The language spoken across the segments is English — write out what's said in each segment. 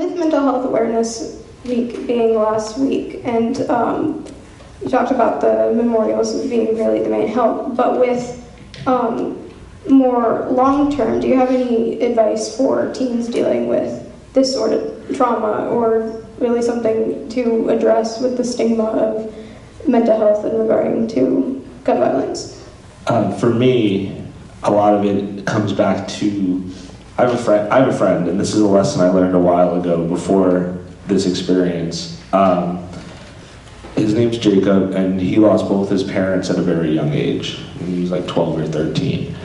with Mental Health Awareness Week being last week, and you talked about the memorials being really the main help, but with more long-term, do you have any advice for teens dealing with this sort of trauma, or really something to address with the stigma of mental health in regarding to gun violence? For me, a lot of it comes back to, I have a friend, and this is a lesson I learned a while ago before this experience. His name's Jacob, and he lost both his parents at a very young age. He was like 12 or 13.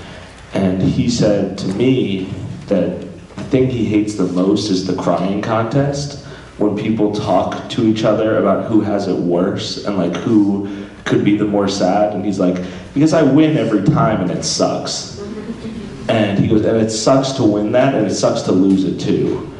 And he said to me that the thing he hates the most is the crying contest, when people talk to each other about who has it worse and like who could be the more sad. And he's like, because I win every time and it sucks. And he goes, and it sucks to win that, and it sucks to lose it too.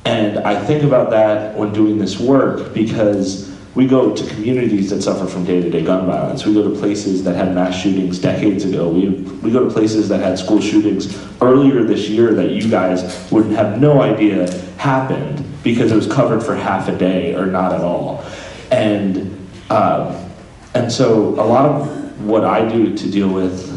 And I think about that when doing this work, because we go to communities that suffer from day-to-day gun violence. We go to places that had mass shootings decades ago. We go to places that had school shootings earlier this year that you guys would have no idea happened because it was covered for half a day or not at all. And so a lot of what I do to deal with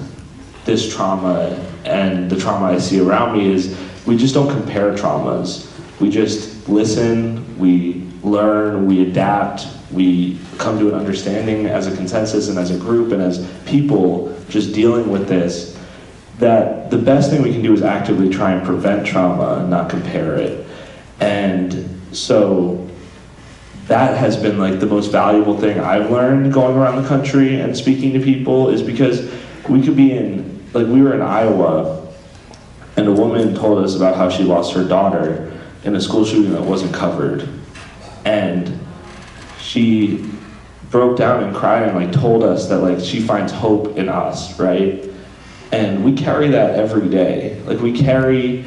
this trauma and the trauma I see around me is we just don't compare traumas. We just listen, we learn, we adapt, we come to an understanding as a consensus and as a group and as people just dealing with this, that the best thing we can do is actively try and prevent trauma, not compare it. And so that has been like the most valuable thing I've learned going around the country and speaking to people, is because we could be in, like we were in Iowa, and a woman told us about how she lost her daughter in a school shooting that wasn't covered. And she broke down and cried and like told us that like she finds hope in us, right? And we carry that every day. Like we carry,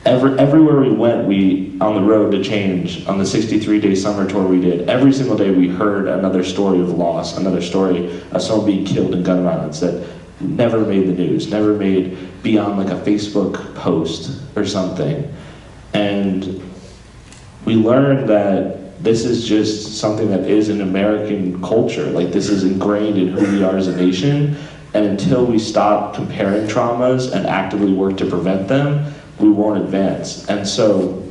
everywhere we went, we, on the road to change, on the 63-day summer tour we did, every single day we heard another story of loss, another story of someone being killed in gun violence that never made the news, never made beyond like a Facebook post or something. And we learned that this is just something that is an American culture. Like this is ingrained in who we are as a nation. And until we stop comparing traumas and actively work to prevent them, we won't advance. And so,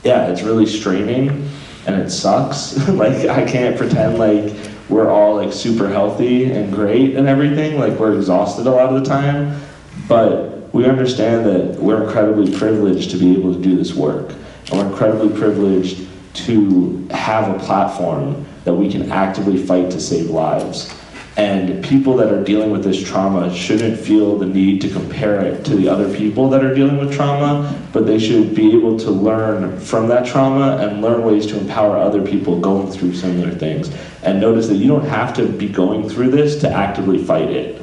yeah, it's really straining and it sucks. Like I can't pretend like we're all like super healthy and great and everything. Like we're exhausted a lot of the time, but we understand that we're incredibly privileged to be able to do this work. And we're incredibly privileged to have a platform that we can actively fight to save lives. And people that are dealing with this trauma shouldn't feel the need to compare it to the other people that are dealing with trauma, but they should be able to learn from that trauma and learn ways to empower other people going through similar things. And notice that you don't have to be going through this to actively fight it.